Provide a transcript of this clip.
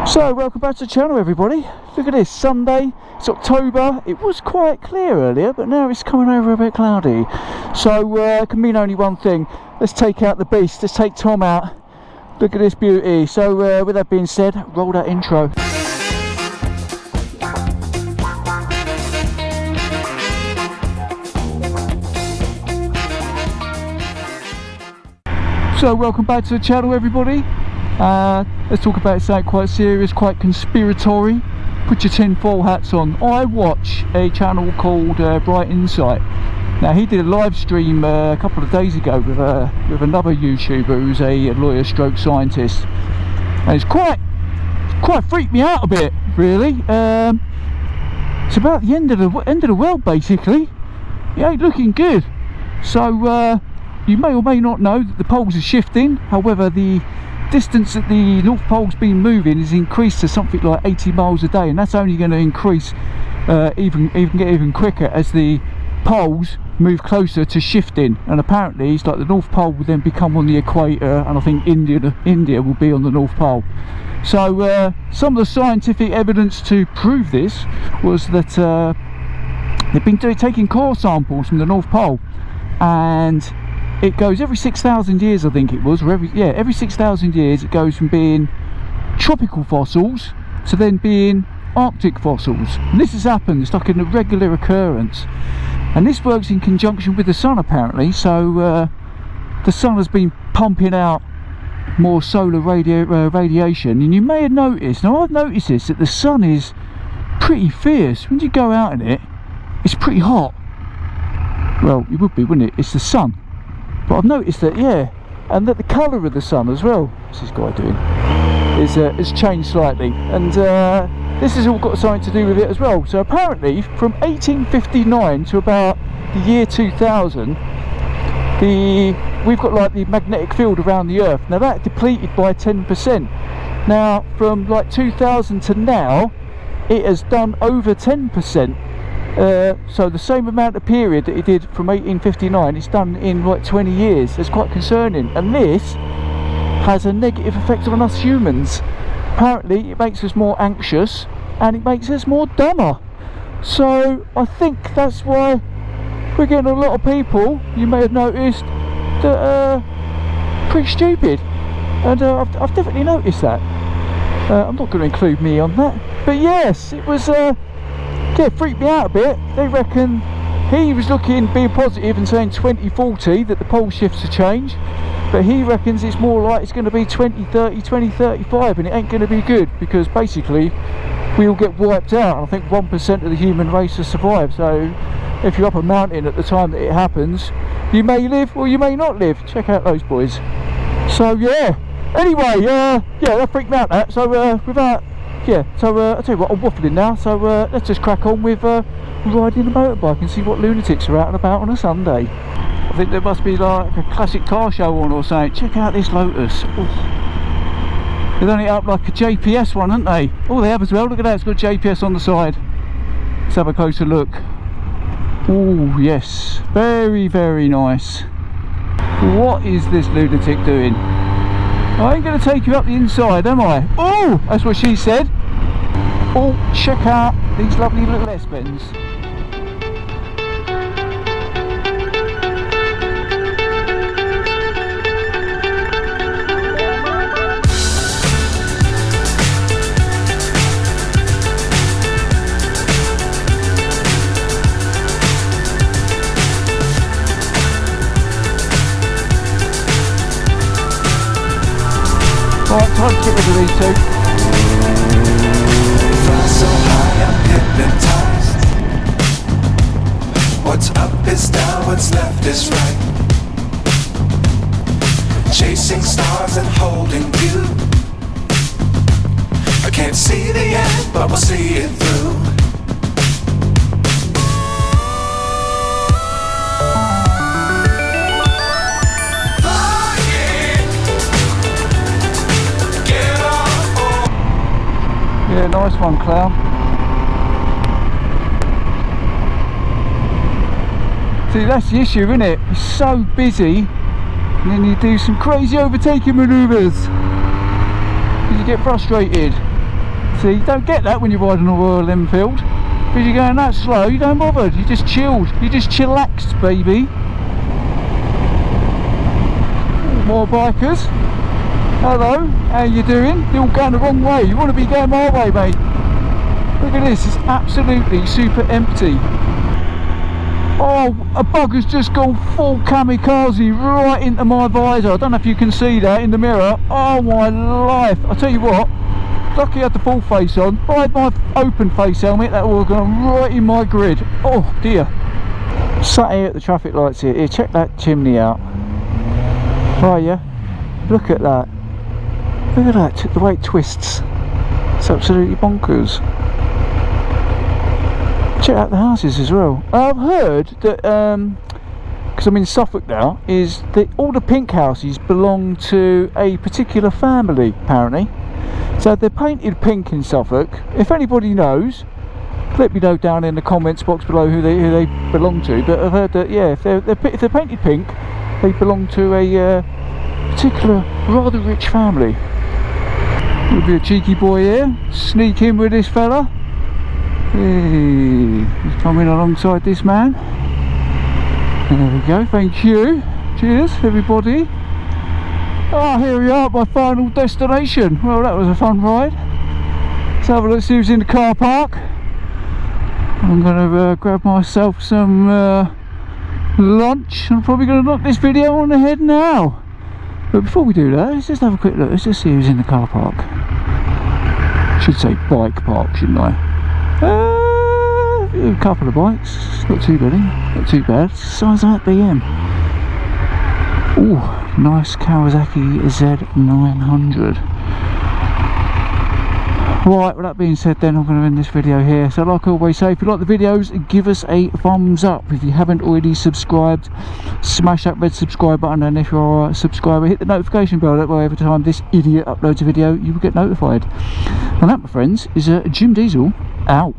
So welcome back to the channel, everybody. Look at this, Sunday, it's October. It was quite clear earlier, but now it's coming over a bit cloudy, so it can mean only one thing. Let's take out the beast, let's take Tom out. Look at this beauty. So with that being said, roll that intro. So welcome back to the channel, everybody. Let's talk about something quite serious, quite conspiratory. Put your tinfoil hats on. I watch a channel called Bright Insight. Now, he did a live stream a couple of days ago with another YouTuber who's a lawyer stroke scientist, and it's quite freaked me out a bit, really. It's about the end of the world, basically. It ain't looking good. So you may or may not know that the poles are shifting. However, the distance that the North Pole's been moving is increased to something like 80 miles a day, and that's only going to increase get even quicker as the poles move closer to shifting. And apparently it's like the North Pole will then become on the equator, and I think India will be on the North Pole. So some of the scientific evidence to prove this was that they've been taking core samples from the North Pole, and it goes every 6,000 years, I think it was, or every 6,000 years it goes from being tropical fossils to then being Arctic fossils. And this has happened, it's like an irregular occurrence, and this works in conjunction with the sun, apparently. So the sun has been pumping out more solar radiation, and you may have noticed, now I've noticed this, that the sun is pretty fierce. When you go out in it, it's pretty hot. Well, it would be, wouldn't it? It's the sun. But I've noticed that, yeah, and that the colour of the sun as well, what's this guy doing, has changed slightly, and this has all got something to do with it as well. So apparently from 1859 to about the year 2000, we've got like the magnetic field around the Earth. Now that depleted by 10%. Now from like 2000 to now, it has done over 10%. So the same amount of period that it did from 1859, it's done in like 20 years. It's quite concerning, and this has a negative effect on us humans. Apparently it makes us more anxious, and it makes us more dumber. So I think that's why we're getting a lot of people, you may have noticed, that are pretty stupid, and I've definitely noticed that. I'm not going to include me on that, but yes, it was yeah, freaked me out a bit. They reckon he was being positive and saying 2040 that the pole shifts to change, but he reckons it's more like it's going to be 2030, 2035, and it ain't going to be good, because basically we all get wiped out. I think 1% of the human race has survived. So if you're up a mountain at the time that it happens, you may live or you may not live. Check out those boys. So yeah, anyway, yeah, that freaked me out, that. So without, yeah, so I'll tell you what, I'm waffling now, so let's just crack on with riding a motorbike and see what lunatics are out and about on a Sunday. I think there must be like a classic car show on or something. Check out this Lotus. Ooh. They've done it up like a JPS one, haven't they? Oh, they have as well. Look at that, it's got JPS on the side. Let's have a closer look. Oh yes, very, very nice. What is this lunatic doing? I ain't going to take you up the inside, am I? Oh, that's what she said. Oh, check out these lovely little S-bends. Right, time to get rid of these two. Fly so high, I'm hypnotized. What's up is down, what's left is right. Chasing stars and holding you. I can't see the end, but we'll see it through. Yeah, nice one, clown. See, that's the issue, isn't it? It's so busy, and then you do some crazy overtaking manoeuvres. You get frustrated. See, you don't get that when you're riding a Royal Enfield, because you're going that slow, you don't bother, you just chilled, you just chillaxed, baby. More bikers. Hello, how you doing? You're all going the wrong way, you want to be going my way, mate. Look at this, it's absolutely super empty. Oh, a bugger's just gone full kamikaze right into my visor. I don't know if you can see that in the mirror. Oh my life, I'll tell you what, lucky I had the full face on. If I had my open face helmet, that would have gone right in my grid. Oh dear. Sat here at the traffic lights here. Here, check that chimney out. Oh yeah, look at that. Look at that, the way it twists. It's absolutely bonkers. Check out the houses as well. I've heard that, because I'm in Suffolk now, is that all the pink houses belong to a particular family, apparently. So they're painted pink in Suffolk. If anybody knows, let me know down in the comments box below who they belong to. But I've heard that, yeah, if they're painted pink, they belong to a particular rather rich family. We'll be a cheeky boy here, sneak in with this fella. Hey, he's coming alongside this man. And there we go, thank you. Cheers, everybody. Ah, here we are at my final destination. Well, that was a fun ride. Let's have a look, see who's in the car park. I'm going to grab myself some lunch. I'm probably going to knock this video on the head now. But before we do that, let's just have a quick look. Let's just see who's in the car park. Should say bike park, shouldn't I? A couple of bikes, not too bad, not too bad. Size of that BM. Ooh, nice Kawasaki Z900. Right, with that being said then, I'm going to end this video here. So like I always say, if you like the videos, give us a thumbs up. If you haven't already subscribed, smash that red subscribe button, and if you're a subscriber, hit the notification bell. That way every time this idiot uploads a video, you will get notified. And that, my friends, is Jim Diesel out.